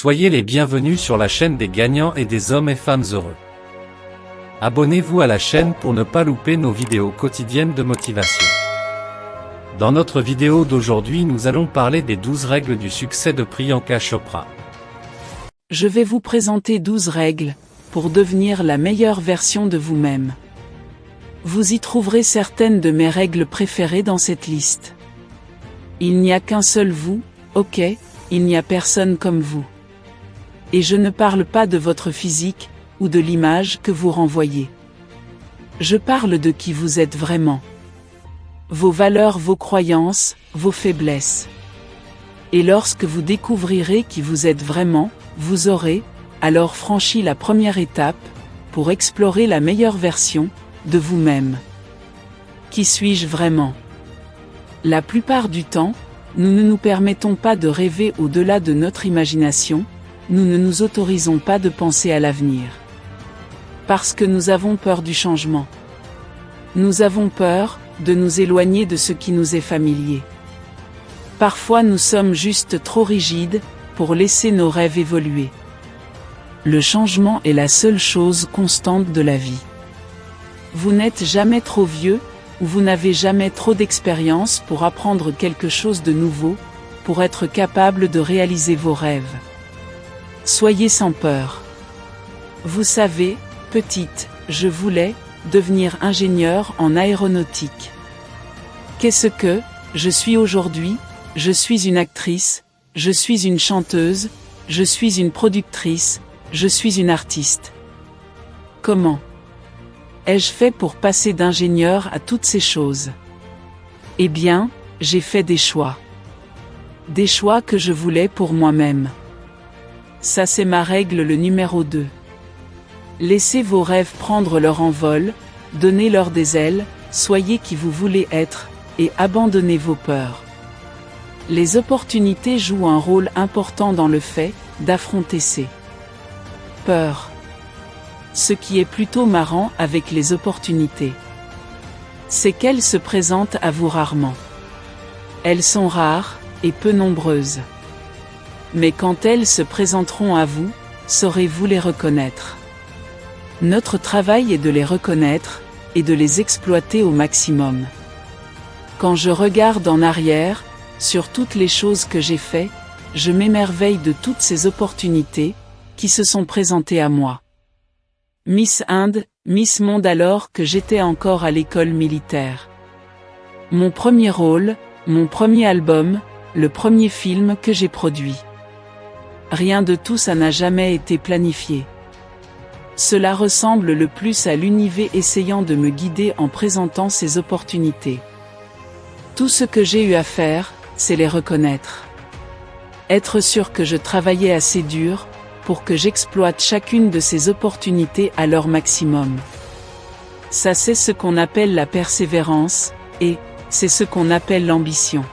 Soyez les bienvenus sur la chaîne des gagnants et des hommes et femmes heureux. Abonnez-vous à la chaîne pour ne pas louper nos vidéos quotidiennes de motivation. Dans notre vidéo d'aujourd'hui, nous allons parler des 12 règles du succès de Priyanka Chopra. Je vais vous présenter 12 règles pour devenir la meilleure version de vous-même. Vous y trouverez certaines de mes règles préférées dans cette liste. Il n'y a qu'un seul vous, ok, il n'y a personne comme vous. Et je ne parle pas de votre physique, ou de l'image que vous renvoyez. Je parle de qui vous êtes vraiment. Vos valeurs, vos croyances, vos faiblesses. Et lorsque vous découvrirez qui vous êtes vraiment, vous aurez, alors franchi la première étape, pour explorer la meilleure version, de vous-même. Qui suis-je vraiment? La plupart du temps, nous ne nous permettons pas de rêver au-delà de notre imagination, nous ne nous autorisons pas de penser à l'avenir. Parce que nous avons peur du changement. Nous avons peur de nous éloigner de ce qui nous est familier. Parfois nous sommes juste trop rigides pour laisser nos rêves évoluer. Le changement est la seule chose constante de la vie. Vous n'êtes jamais trop vieux, ou vous n'avez jamais trop d'expérience pour apprendre quelque chose de nouveau, pour être capable de réaliser vos rêves. Soyez sans peur. Vous savez, petite, je voulais devenir ingénieur en aéronautique. Qu'est-ce que je suis aujourd'hui? Je suis une actrice, je suis une chanteuse, je suis une productrice, je suis une artiste. Comment ai-je fait pour passer d'ingénieur à toutes ces choses? Eh bien, j'ai fait des choix. Des choix que je voulais pour moi-même. Ça c'est ma règle le numéro 2. Laissez vos rêves prendre leur envol, donnez-leur des ailes, soyez qui vous voulez être, et abandonnez vos peurs. Les opportunités jouent un rôle important dans le fait d'affronter ces peurs. Ce qui est plutôt marrant avec les opportunités, c'est qu'elles se présentent à vous rarement. Elles sont rares, et peu nombreuses. Mais quand elles se présenteront à vous, saurez-vous les reconnaître? Notre travail est de les reconnaître, et de les exploiter au maximum. Quand je regarde en arrière, sur toutes les choses que j'ai faites, je m'émerveille de toutes ces opportunités, qui se sont présentées à moi. Miss Inde, Miss Monde alors que j'étais encore à l'école militaire. Mon premier rôle, mon premier album, le premier film que j'ai produit. Rien de tout ça n'a jamais été planifié. Cela ressemble le plus à l'univers essayant de me guider en présentant ces opportunités. Tout ce que j'ai eu à faire, c'est les reconnaître. Être sûr que je travaillais assez dur, pour que j'exploite chacune de ces opportunités à leur maximum. Ça c'est ce qu'on appelle la persévérance, et c'est ce qu'on appelle l'ambition.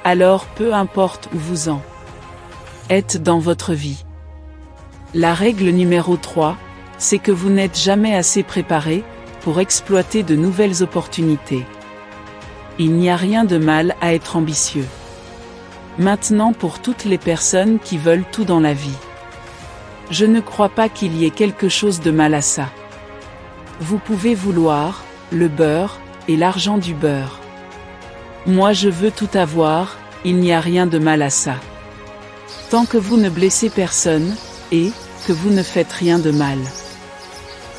Alors peu importe où vous en êtes dans votre vie. La règle numéro 3, c'est que vous n'êtes jamais assez préparé pour exploiter de nouvelles opportunités. Il n'y a rien de mal à être ambitieux. Maintenant pour toutes les personnes qui veulent tout dans la vie. Je ne crois pas qu'il y ait quelque chose de mal à ça. Vous pouvez vouloir le beurre et l'argent du beurre. Moi je veux tout avoir, il n'y a rien de mal à ça. Tant que vous ne blessez personne, et que vous ne faites rien de mal.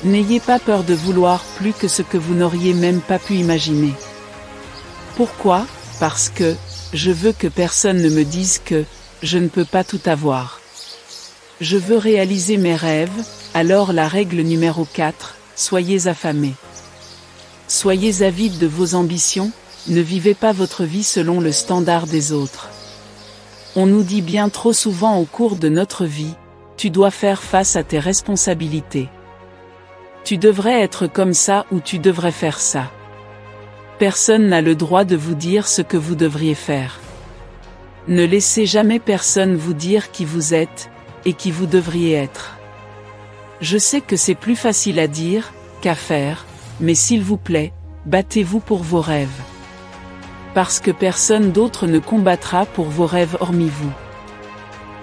N'ayez pas peur de vouloir plus que ce que vous n'auriez même pas pu imaginer. Pourquoi? Parce que je veux que personne ne me dise que je ne peux pas tout avoir. Je veux réaliser mes rêves, alors la règle numéro 4, soyez affamés. Soyez avides de vos ambitions, ne vivez pas votre vie selon le standard des autres. On nous dit bien trop souvent au cours de notre vie, tu dois faire face à tes responsabilités. Tu devrais être comme ça ou tu devrais faire ça. Personne n'a le droit de vous dire ce que vous devriez faire. Ne laissez jamais personne vous dire qui vous êtes, et qui vous devriez être. Je sais que c'est plus facile à dire qu'à faire, mais s'il vous plaît, battez-vous pour vos rêves. Parce que personne d'autre ne combattra pour vos rêves hormis vous.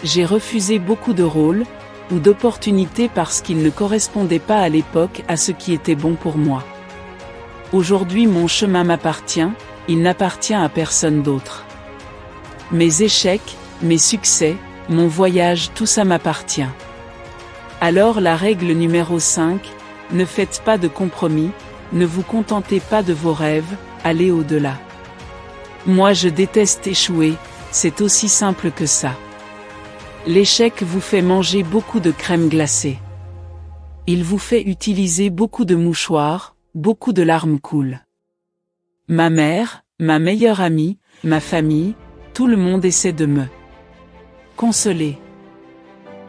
j'ai refusé beaucoup de rôles, ou d'opportunités parce qu'ils ne correspondaient pas à l'époque à ce qui était bon pour moi. Aujourd'hui mon chemin m'appartient, il n'appartient à personne d'autre. Mes échecs, mes succès, mon voyage, tout ça m'appartient. Alors la règle numéro 5, ne faites pas de compromis, ne vous contentez pas de vos rêves, allez au-delà. Moi je déteste échouer, c'est aussi simple que ça. L'échec vous fait manger beaucoup de crème glacée. Il vous fait utiliser beaucoup de mouchoirs, beaucoup de larmes coulent. Ma mère, ma meilleure amie, ma famille, tout le monde essaie de me consoler.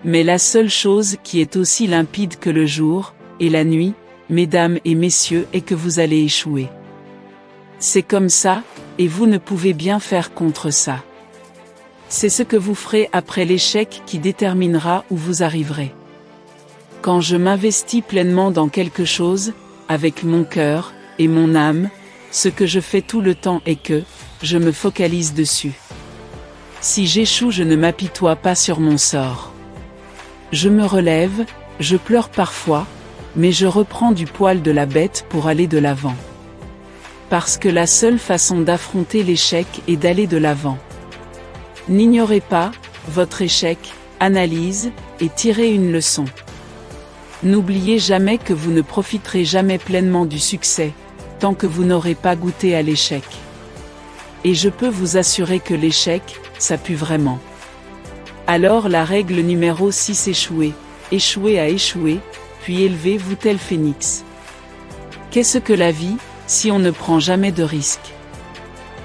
Mais la seule chose qui est aussi limpide que le jour, et la nuit, mesdames et messieurs, est que vous allez échouer. C'est comme ça, et vous ne pouvez bien faire contre ça. C'est ce que vous ferez après l'échec qui déterminera où vous arriverez. Quand je m'investis pleinement dans quelque chose, avec mon cœur et mon âme, ce que je fais tout le temps est que, je me focalise dessus. Si j'échoue, je ne m'apitoie pas sur mon sort. Je me relève, je pleure parfois, mais je reprends du poil de la bête pour aller de l'avant. Parce que la seule façon d'affronter l'échec est d'aller de l'avant. N'ignorez pas votre échec, analyse, et tirez une leçon. N'oubliez jamais que vous ne profiterez jamais pleinement du succès, tant que vous n'aurez pas goûté à l'échec. Et je peux vous assurer que l'échec, ça pue vraiment. Alors la règle numéro 6, échouez, échouez à échouer, puis élevez-vous tel phénix. Qu'est-ce que la vie, si on ne prend jamais de risques?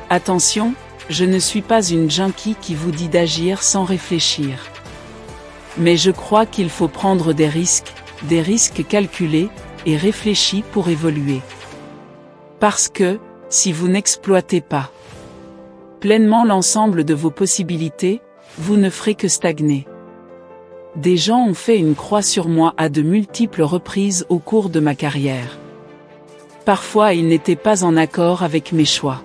Attention, je ne suis pas une junkie qui vous dit d'agir sans réfléchir. Mais je crois qu'il faut prendre des risques calculés et réfléchis pour évoluer. Parce que, si vous n'exploitez pas pleinement l'ensemble de vos possibilités, vous ne ferez que stagner. Des gens ont fait une croix sur moi à de multiples reprises au cours de ma carrière. Parfois ils n'étaient pas en accord avec mes choix.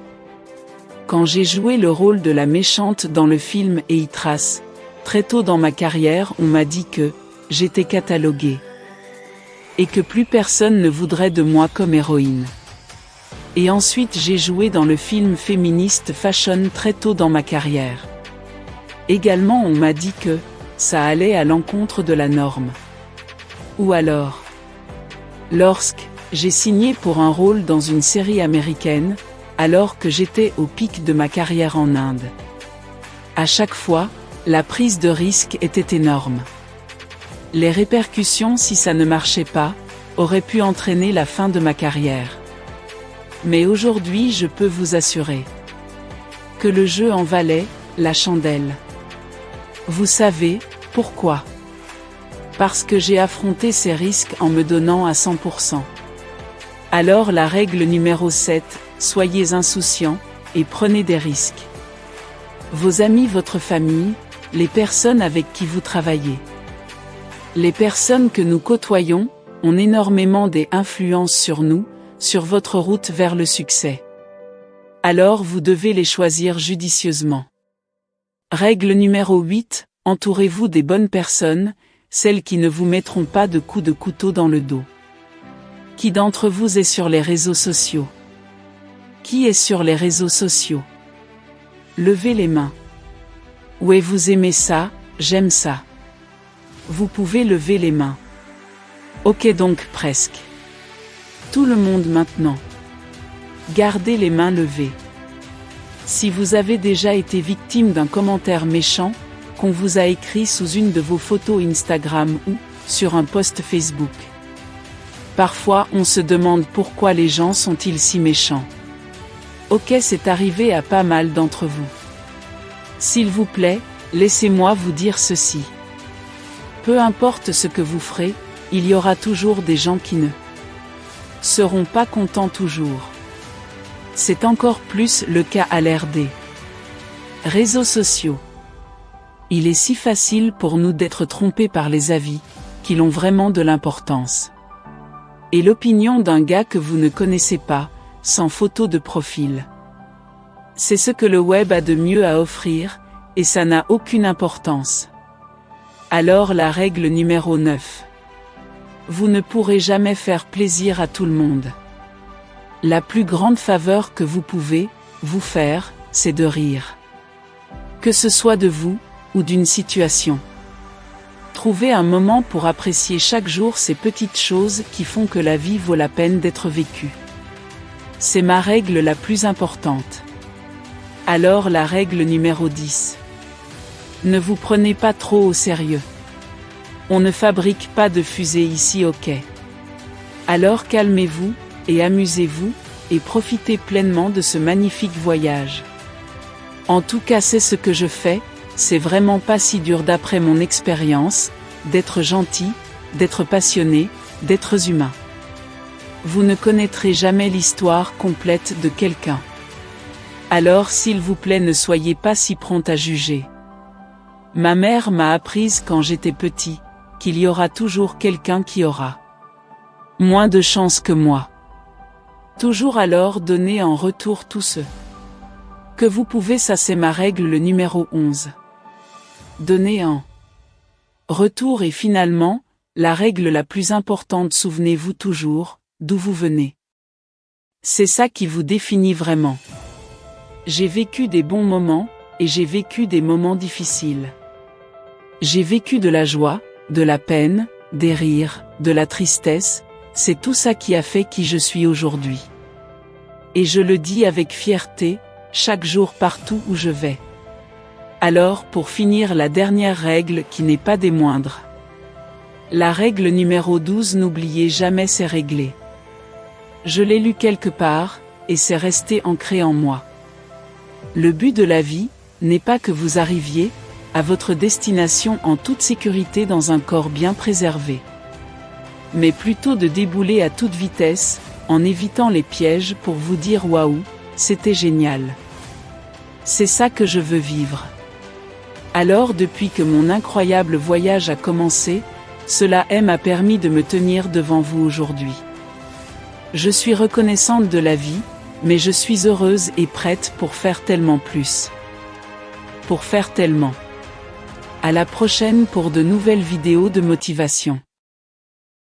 Quand j'ai joué le rôle de la méchante dans le film Eitras, très tôt dans ma carrière on m'a dit que j'étais cataloguée. Et que plus personne ne voudrait de moi comme héroïne. Et ensuite j'ai joué dans le film féministe Fashion très tôt dans ma carrière. Également on m'a dit que ça allait à l'encontre de la norme. Ou alors, lorsque j'ai signé pour un rôle dans une série américaine, alors que j'étais au pic de ma carrière en Inde. À chaque fois, la prise de risque était énorme. Les répercussions si ça ne marchait pas, auraient pu entraîner la fin de ma carrière. Mais aujourd'hui je peux vous assurer que le jeu en valait la chandelle. Vous savez, pourquoi? Parce que j'ai affronté ces risques en me donnant à 100%. Alors la règle numéro 7, soyez insouciants, et prenez des risques. Vos amis, votre famille, les personnes avec qui vous travaillez. Les personnes que nous côtoyons, ont énormément d'influence sur nous, sur votre route vers le succès. Alors vous devez les choisir judicieusement. Règle numéro 8, entourez-vous des bonnes personnes, celles qui ne vous mettront pas de coups de couteau dans le dos. Qui d'entre vous est sur les réseaux sociaux? Qui est sur les réseaux sociaux? Levez les mains. Ouais, vous aimez ça, j'aime ça. Vous pouvez lever les mains. Ok, donc presque. Tout le monde maintenant. Gardez les mains levées. Si vous avez déjà été victime d'un commentaire méchant, qu'on vous a écrit sous une de vos photos Instagram ou sur un post Facebook. Parfois on se demande pourquoi les gens sont-ils si méchants. Ok, c'est arrivé à pas mal d'entre vous. S'il vous plaît, laissez-moi vous dire ceci. Peu importe ce que vous ferez, il y aura toujours des gens qui ne seront pas contents toujours. C'est encore plus le cas à l'ère des réseaux sociaux. Il est si facile pour nous d'être trompés par les avis, qui ont vraiment de l'importance. Et l'opinion d'un gars que vous ne connaissez pas, sans photo de profil. C'est ce que le web a de mieux à offrir, et ça n'a aucune importance. Alors la règle numéro 9. Vous ne pourrez jamais faire plaisir à tout le monde. La plus grande faveur que vous pouvez vous faire, c'est de rire. Que ce soit de vous, ou d'une situation. Trouvez un moment pour apprécier chaque jour ces petites choses qui font que la vie vaut la peine d'être vécue. C'est ma règle la plus importante. Alors la règle numéro 10. Ne vous prenez pas trop au sérieux. On ne fabrique pas de fusée ici, ok? Alors calmez-vous, et amusez-vous, et profitez pleinement de ce magnifique voyage. En tout cas, c'est ce que je fais, c'est vraiment pas si dur d'après mon expérience, d'être gentil, d'être passionné, d'être humain. Vous ne connaîtrez jamais l'histoire complète de quelqu'un. Alors s'il vous plaît, ne soyez pas si prompt à juger. Ma mère m'a apprise quand j'étais petit, qu'il y aura toujours quelqu'un qui aura moins de chance que moi. Toujours alors donner en retour tout ce que vous pouvez, ça c'est ma règle le numéro 11. Donner en retour et finalement, la règle la plus importante, souvenez-vous toujours, d'où vous venez. C'est ça qui vous définit vraiment. J'ai vécu des bons moments, et j'ai vécu des moments difficiles. J'ai vécu de la joie, de la peine, des rires, de la tristesse, c'est tout ça qui a fait qui je suis aujourd'hui. Et je le dis avec fierté, chaque jour partout où je vais. Alors pour finir, la dernière règle qui n'est pas des moindres. La règle numéro 12, n'oubliez jamais, c'est réglé. Je l'ai lu quelque part, et c'est resté ancré en moi. Le but de la vie, n'est pas que vous arriviez à votre destination en toute sécurité dans un corps bien préservé. Mais plutôt de débouler à toute vitesse, en évitant les pièges pour vous dire waouh, c'était génial. C'est ça que je veux vivre. Alors depuis que mon incroyable voyage a commencé, cela m'a permis de me tenir devant vous aujourd'hui. Je suis reconnaissante de la vie, mais je suis heureuse et prête pour faire tellement plus. Pour faire tellement. À la prochaine pour de nouvelles vidéos de motivation.